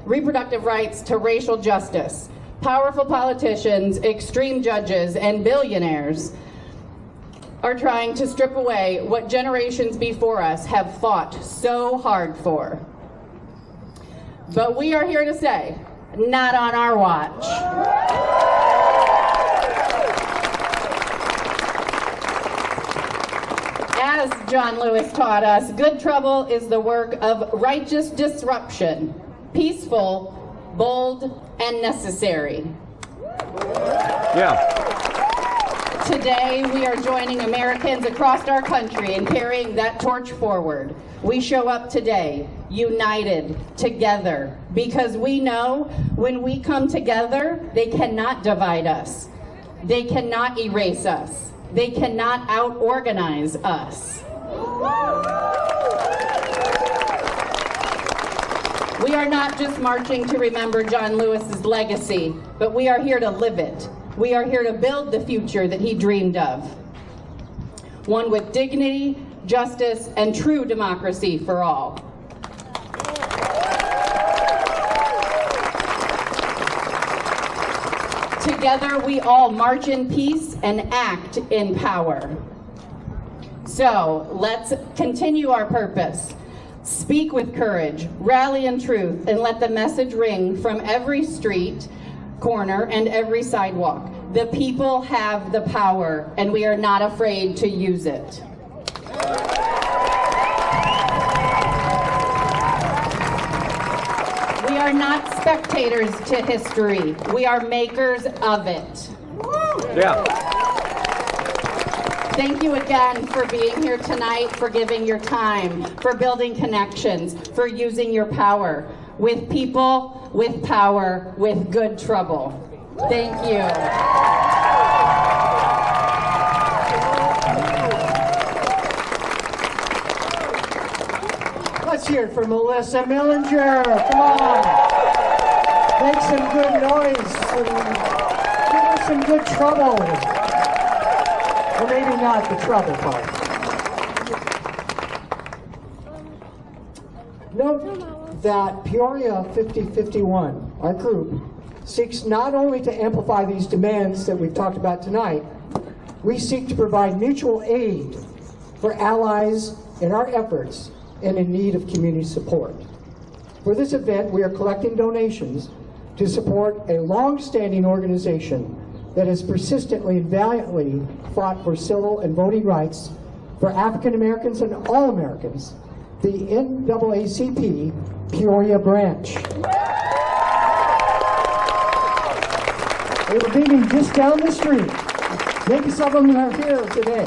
reproductive rights to racial justice. Powerful politicians, extreme judges, and billionaires are trying to strip away what generations before us have fought so hard for. But we are here to say, not on our watch. As John Lewis taught us, good trouble is the work of righteous disruption, peaceful, bold, and necessary. Yeah. Today, we are joining Americans across our country in carrying that torch forward. We show up today, united, together, because we know when we come together, they cannot divide us. They cannot erase us. They cannot out-organize us. We are not just marching to remember John Lewis's legacy, but we are here to live it. We are here to build the future that he dreamed of. One with dignity, justice, and true democracy for all. Together we all march in peace and act in power. So let's continue our purpose. Speak with courage, rally in truth, and let the message ring from every street, corner, and every sidewalk. The people have the power, and we are not afraid to use it. We are not spectators to history. We are makers of it. Yeah. Thank you again for being here tonight, for giving your time, for building connections, for using your power. With people, with power, with good trouble. Thank you. Let's hear it for Melissa Millinger. Come on. Make some good noise. Give us some good trouble. Or maybe not the trouble part. Note that Peoria 5051, our group, seeks not only to amplify these demands that we've talked about tonight, we seek to provide mutual aid for allies in our efforts and in need of community support. For this event, we are collecting donations to support a long-standing organization that has persistently and valiantly fought for civil and voting rights for African Americans and all Americans, the NAACP Peoria branch. They were meeting just down the street. Maybe some of them are here today.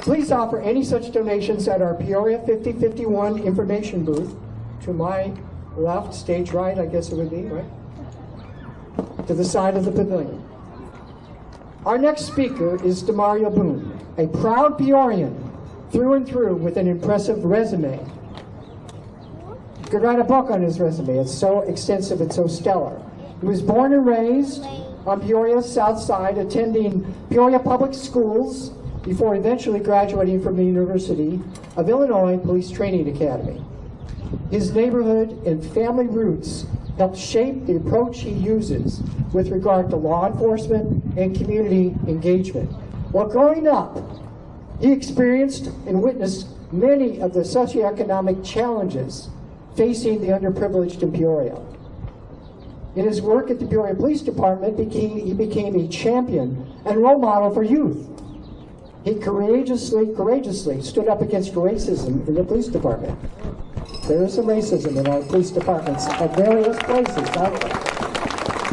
Please offer any such donations at our Peoria 5051 information booth to my left, stage right, I guess it would be, right? To the side of the pavilion. Our next speaker is DeMario Boone, a proud Peorian through and through with an impressive resume. You could write a book on his resume. It's so extensive, it's so stellar. He was born and raised on Peoria's south side, attending Peoria Public Schools before eventually graduating from the University of Illinois Police Training Academy. His neighborhood and family roots helped shape the approach he uses with regard to law enforcement and community engagement. While growing up, he experienced and witnessed many of the socioeconomic challenges facing the underprivileged in Peoria. In his work at the Peoria Police Department, he became a champion and role model for youth. He courageously stood up against racism in the police department. There is some racism in our police departments at various places.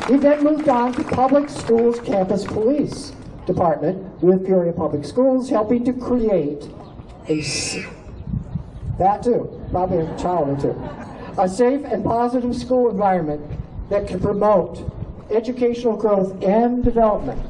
He then moved on to Public Schools Campus Police Department with Peoria Public Schools, helping to create that too, probably a child or two, a safe and positive school environment that can promote educational growth and development.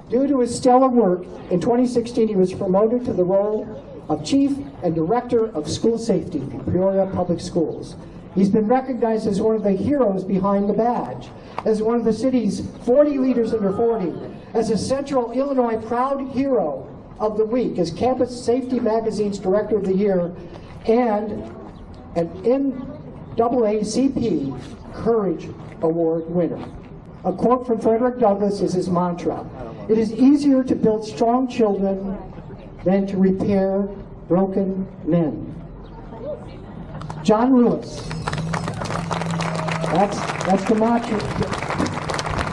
Due to his stellar work, in 2016 he was promoted to the role of Chief and Director of School Safety for Peoria Public Schools. He's been recognized as one of the heroes behind the badge, as one of the city's 40 leaders under 40, as a Central Illinois Proud Hero of the Week, as Campus Safety Magazine's Director of the Year, and an NAACP Courage Award winner. A quote from Frederick Douglass is his mantra: "It is easier to build strong children than to repair broken men." John Lewis. That's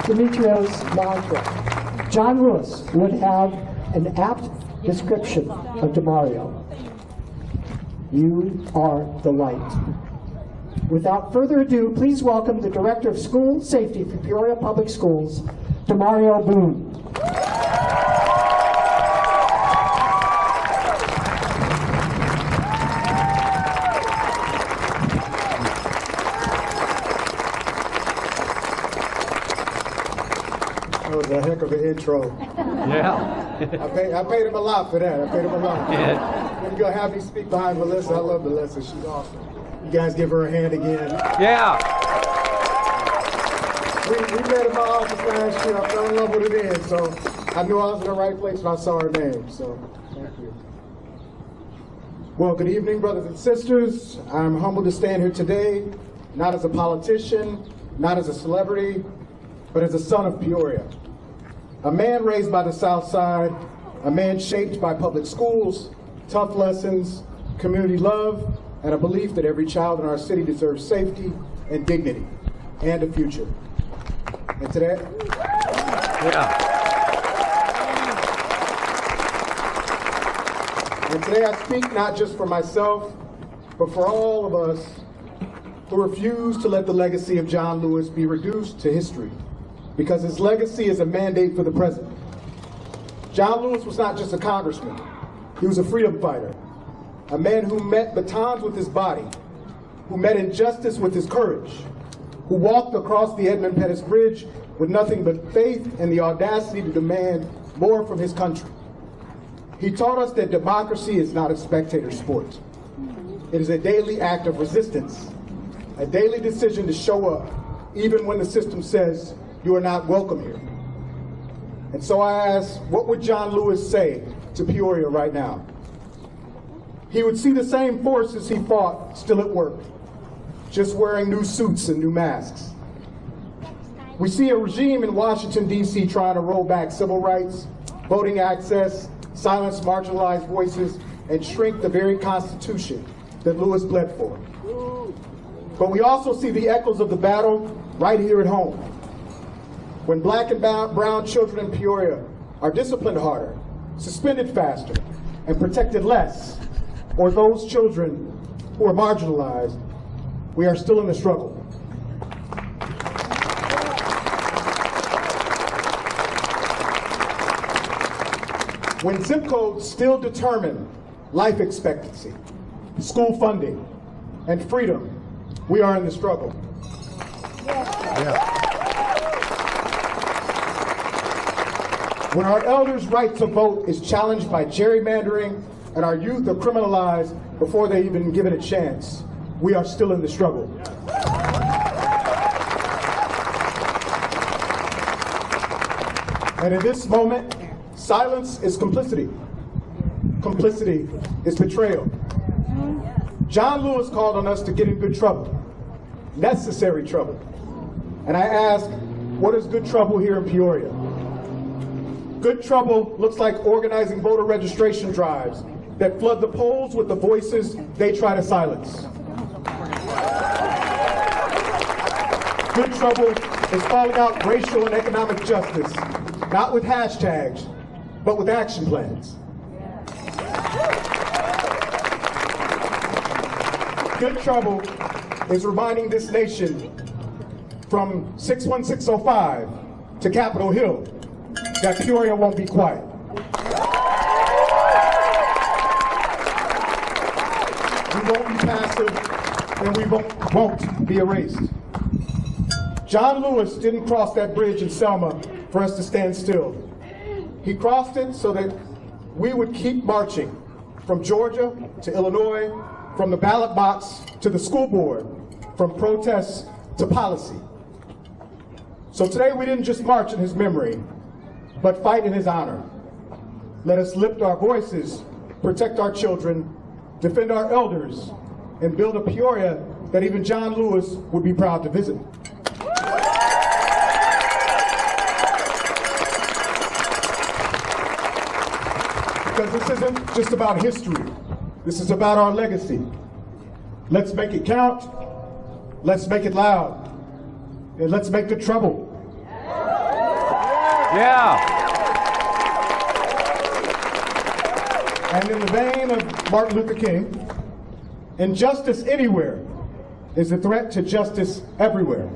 Demetrio's mantra. John Lewis would have an apt description of DeMario. You are the light. Without further ado, please welcome the Director of School Safety for Peoria Public Schools, DeMario Boone. That was a heck of an intro. Yeah. I paid him a lot for that. I paid him a lot. Yeah. I'm going to have you speak behind Melissa. I love Melissa. She's awesome. You guys give her a hand again. Yeah. We met in my office last year. I fell in love with her then, so I knew I was in the right place when I saw her name. So thank you. Well, good evening, brothers and sisters. I'm humbled to stand here today, not as a politician, not as a celebrity, but as a son of Peoria. A man raised by the South Side, a man shaped by public schools, tough lessons, community love, and a belief that every child in our city deserves safety and dignity and a future. And today, I speak not just for myself, but for all of us who refuse to let the legacy of John Lewis be reduced to history, because his legacy is a mandate for the present. John Lewis was not just a congressman, he was a freedom fighter, a man who met batons with his body, who met injustice with his courage, who walked across the Edmund Pettus Bridge with nothing but faith and the audacity to demand more from his country. He taught us that democracy is not a spectator sport. It is a daily act of resistance, a daily decision to show up even when the system says you are not welcome here. And so I ask, what would John Lewis say to Peoria right now? He would see the same forces he fought still at work, just wearing new suits and new masks. We see a regime in Washington, D.C. trying to roll back civil rights, voting access, silence marginalized voices, and shrink the very Constitution that Lewis bled for. But we also see the echoes of the battle right here at home. When black and brown children in Peoria are disciplined harder, suspended faster, and protected less, or those children who are marginalized, we are still in the struggle. When zip codes still determine life expectancy, school funding, and freedom, we are in the struggle. When our elders' right to vote is challenged by gerrymandering and our youth are criminalized before they even given a chance, we are still in the struggle. And in this moment, silence is complicity. Complicity is betrayal. John Lewis called on us to get in good trouble, necessary trouble. And I ask, what is good trouble here in Peoria? Good trouble looks like organizing voter registration drives that flood the polls with the voices they try to silence. Good trouble is calling out racial and economic justice, not with hashtags, but with action plans. Good trouble is reminding this nation from 61605 to Capitol Hill that Peoria won't be quiet. We won't be passive, and we won't be erased. John Lewis didn't cross that bridge in Selma for us to stand still. He crossed it so that we would keep marching from Georgia to Illinois, from the ballot box to the school board, from protests to policy. So today we didn't just march in his memory, but fight in his honor. Let us lift our voices, protect our children, defend our elders, and build a Peoria that even John Lewis would be proud to visit. Because this isn't just about history. This is about our legacy. Let's make it count. Let's make it loud. And let's make the trouble. Yeah. And in the vein of Martin Luther King, injustice anywhere is a threat to justice everywhere.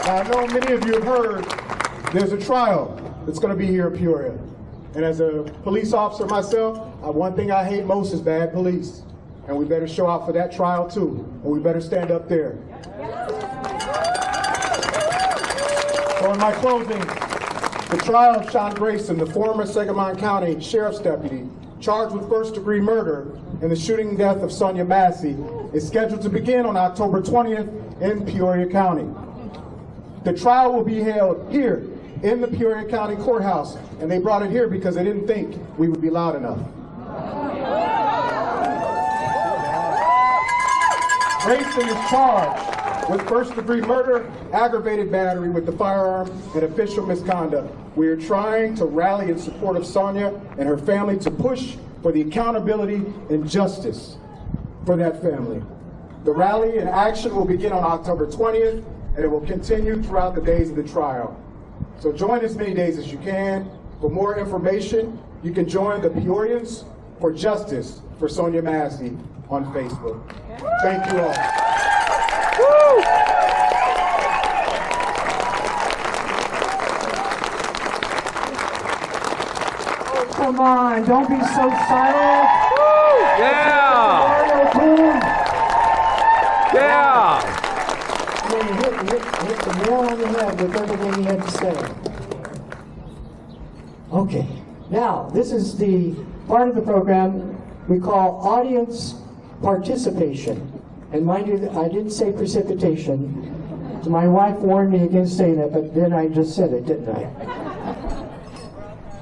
Now, I know many of you have heard there's a trial that's going to be here in Peoria. And as a police officer myself, one thing I hate most is bad police. And we better show out for that trial too. And we better stand up there. So in my closing, the trial of Sean Grayson, the former Sangamon County Sheriff's Deputy, charged with first-degree murder in the shooting death of Sonia Massey, is scheduled to begin on October 20th in Peoria County. The trial will be held here in the Peoria County Courthouse, and they brought it here because they didn't think we would be loud enough. Grayson is charged with first-degree murder, aggravated battery with the firearm, and official misconduct. We are trying to rally in support of Sonia and her family to push for the accountability and justice for that family. The rally and action will begin on October 20th, and it will continue throughout the days of the trial. So join as many days as you can. For more information, you can join the Peorians for Justice for Sonia Massey on Facebook. Thank you all. Woo! Oh, come on, don't be so silent. Yeah! Yeah! Hit the nail on the head with everything he had to say. Okay, now this is the part of the program we call audience participation. And mind you, I didn't say precipitation. My wife warned me against saying it, but then I just said it, didn't I?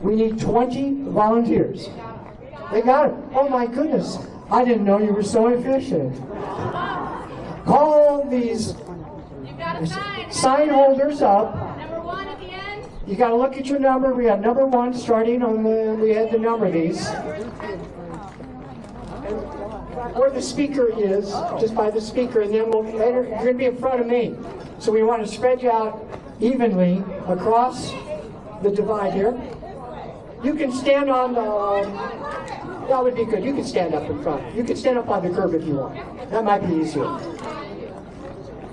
We need 20 volunteers. They got it. Oh my goodness. I didn't know you were so efficient. Call these sign holders up. Number 1 at the end. You got to look at your number. We got number 1 starting on the, we had to number these. Where the speaker is, just by the speaker, and then we'll enter, you're going to be in front of me. So we want to spread you out evenly across the divide here. You can stand on the, that would be good. You can stand up in front. You can stand up on the curb if you want. That might be easier.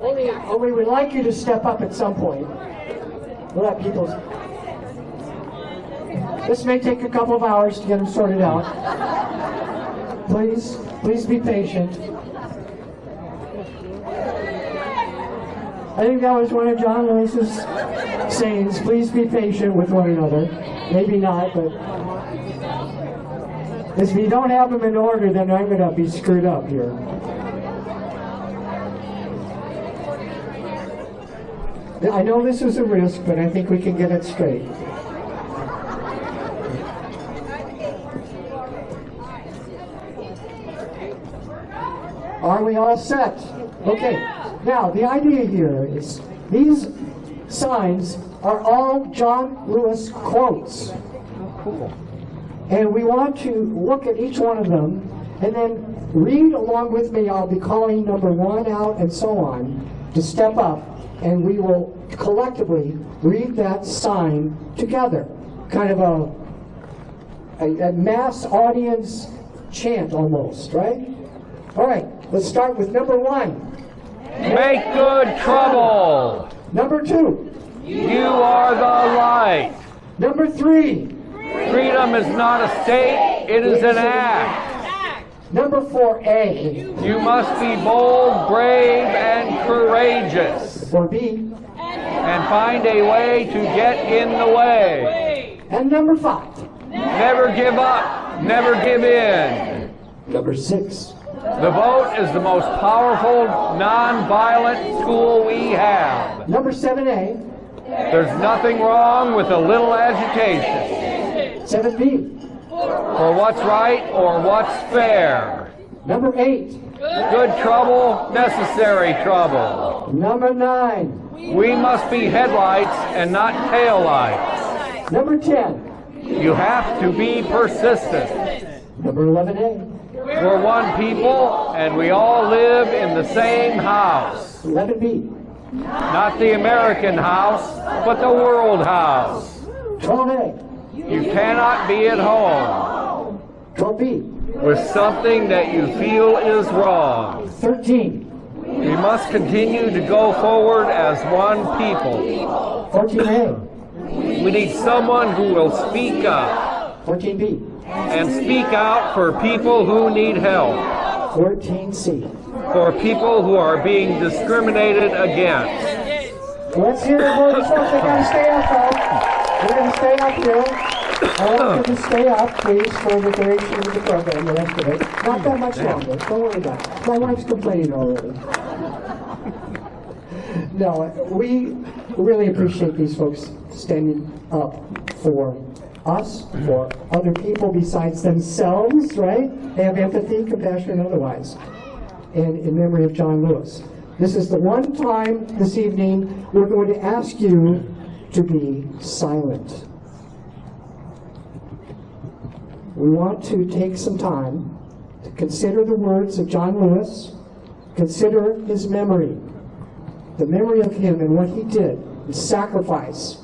Only we'd like you to step up at some point. We'll let people. This may take a couple of hours to get them sorted out. Please be patient. I think that was one of John Lewis's sayings. Please be patient with one another. Maybe not, but if you don't have them in order, then I'm going to be screwed up here. I know this is a risk, but I think we can get it straight. Are we all set? Okay. Now, the idea here is these signs are all John Lewis quotes. Cool. And we want to look at each one of them and then read along with me. I'll be calling number 1 out and so on to step up, and we will collectively read that sign together. Kind of a mass audience chant almost, right? All right, let's start with number 1. Make good trouble. Number 2. You are the light. Number 3. Freedom is not a state, it is an act. Number 4A. You must be bold, brave, and courageous. 4B. And find a way to get in the way. And number 5. Never give up, never give in. Number 6. The vote is the most powerful, non-violent tool we have. Number 7A. There's nothing wrong with a little agitation. 7B. for what's right or what's fair. Number 8. Good trouble, necessary trouble. Number 9. We must be headlights and not taillights. Number 10. You have to be persistent. Number 11A. We're one people, and we all live in the same house. 11B. Not the American house, but the world house. 12A. You cannot be at home 12B. with something that you feel is wrong. 13. We must continue to go forward as one people. 14A. We need someone who will speak up 14B. and speak out for people who need help, 14C. for people who are being discriminated against. Let's hear it for these folks. They gotta stay up, folks. They're gonna stay up here. I want you to stay up, please, for the duration of the program, the rest of it. Not that much longer. Don't worry about it. My wife's complaining already. No, we really appreciate these folks standing up for us, for other people besides themselves, right? They have empathy, compassion, and otherwise. And in memory of John Lewis. This is the one time this evening we're going to ask you to be silent. We want to take some time to consider the words of John Lewis, consider his memory, the memory of him and what he did, his sacrifice,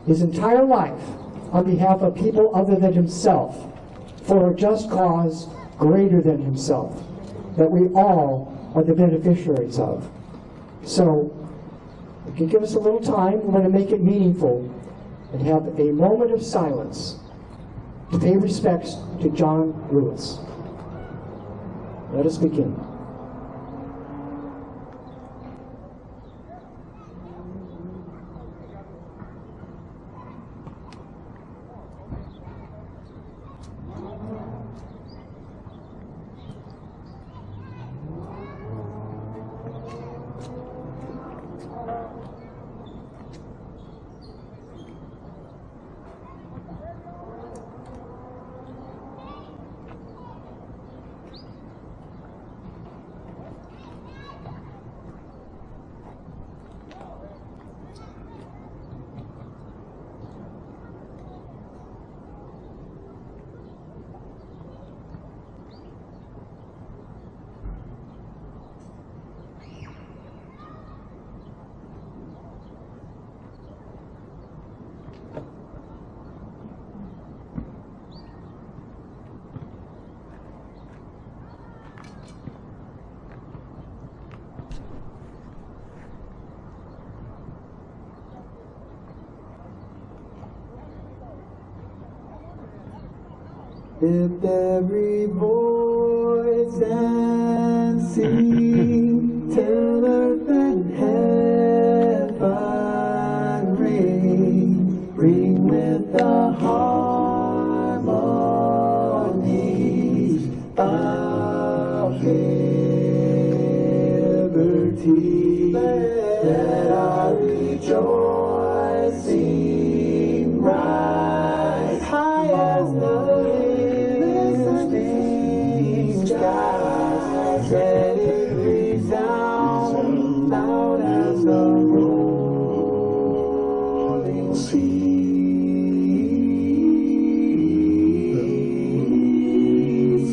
his entire life on behalf of people other than himself, for a just cause greater than himself, that we all are the beneficiaries of. So, if you give us a little time, we're going to make it meaningful and have a moment of silence to pay respects to John Lewis. Let us begin. Lift every voice and sing, till earth and heaven ring, ring with the harmonies of liberty. Let our rejoicing rise high as the skies, let it resound loud as the rolling sea.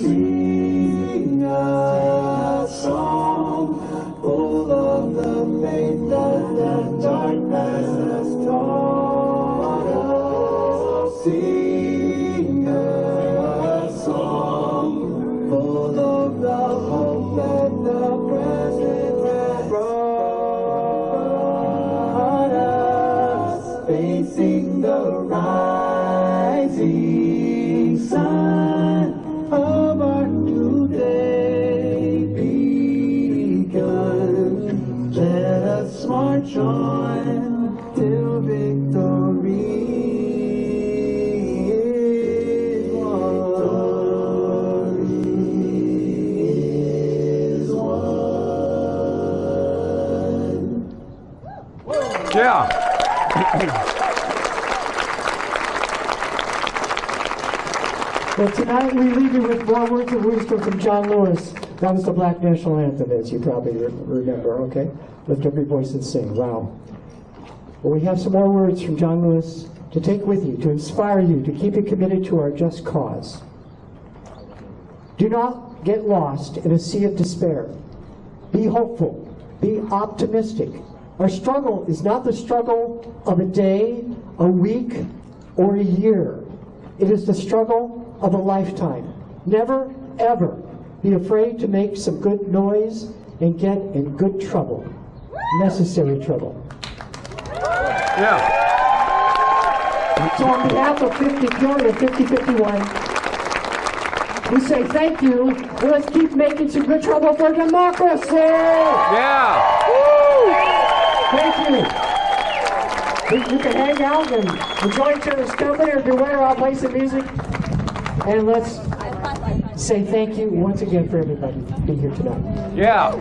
Sing a song full of the faith that the darkness has taught us. Sing a song full of the hope that the present has brought us, facing the rising sun of our new day begun. Let us march on till victory is won. Yeah. But tonight we leave you with more words of wisdom from John Lewis. That was the Black National Anthem, as you probably remember, okay? Lift up your voice and sing. Wow. Well, we have some more words from John Lewis to take with you, to inspire you, to keep you committed to our just cause. Do not get lost in a sea of despair. Be hopeful. Be optimistic. Our struggle is not the struggle of a day, a week, or a year. It is the struggle of a lifetime. Never, ever be afraid to make some good noise and get in good trouble. Necessary trouble. Yeah. So on behalf of Peoria 5051, we say thank you. Let's keep making some good trouble for democracy. Yeah. Thank you. You can hang out and enjoy each other's company, or beware, I'll play some music. And let's say thank you once again for everybody being here tonight. Yeah.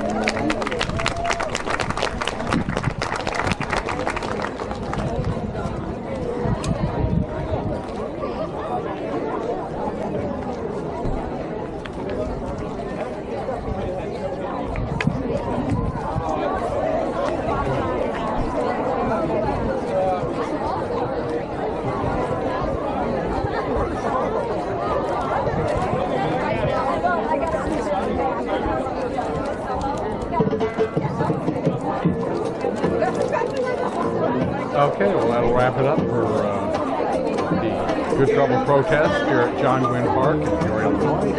Okay, well, that'll wrap it up for the Good Trouble protest here at John Gwynn Park in Peoria, Illinois.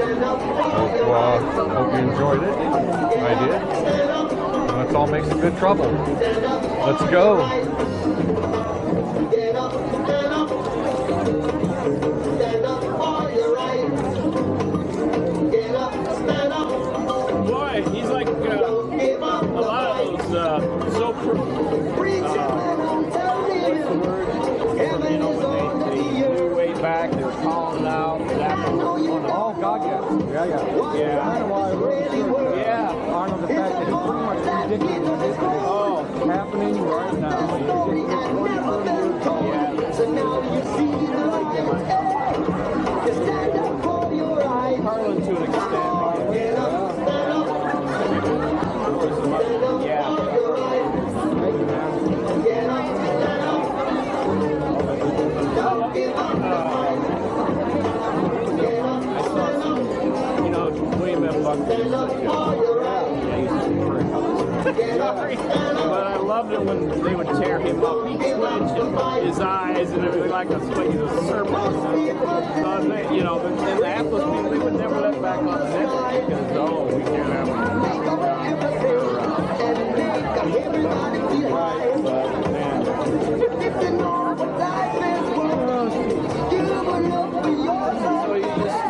Hope you enjoyed it. I did. And let's all make some good trouble. Let's go. Boy, he's like a lot of those way back, they were calling it out. Oh, God, yeah. Yeah. Yeah. Honor the fact that he pretty much predicted this is happening right now. Harlan to an extent. Yeah. William F. Buckley. But I loved it when they would tear him up. He'd twitch and his eyes and everything like a serpent. You know, and the Atlas people, they would never let back on the net because, we can't have it. Right, but man. So you just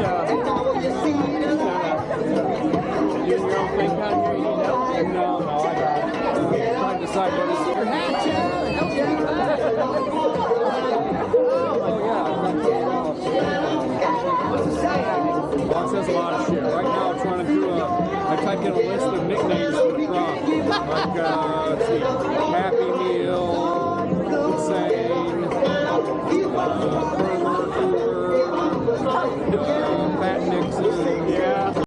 doing your own thing down here? You need help? No, I got it. Trying to decide what is your hat, Well, it says a lot of shit. Right now I'm trying to do I typed in a list of nicknames for the prom. Like, let's see, Happy Meal, Insane,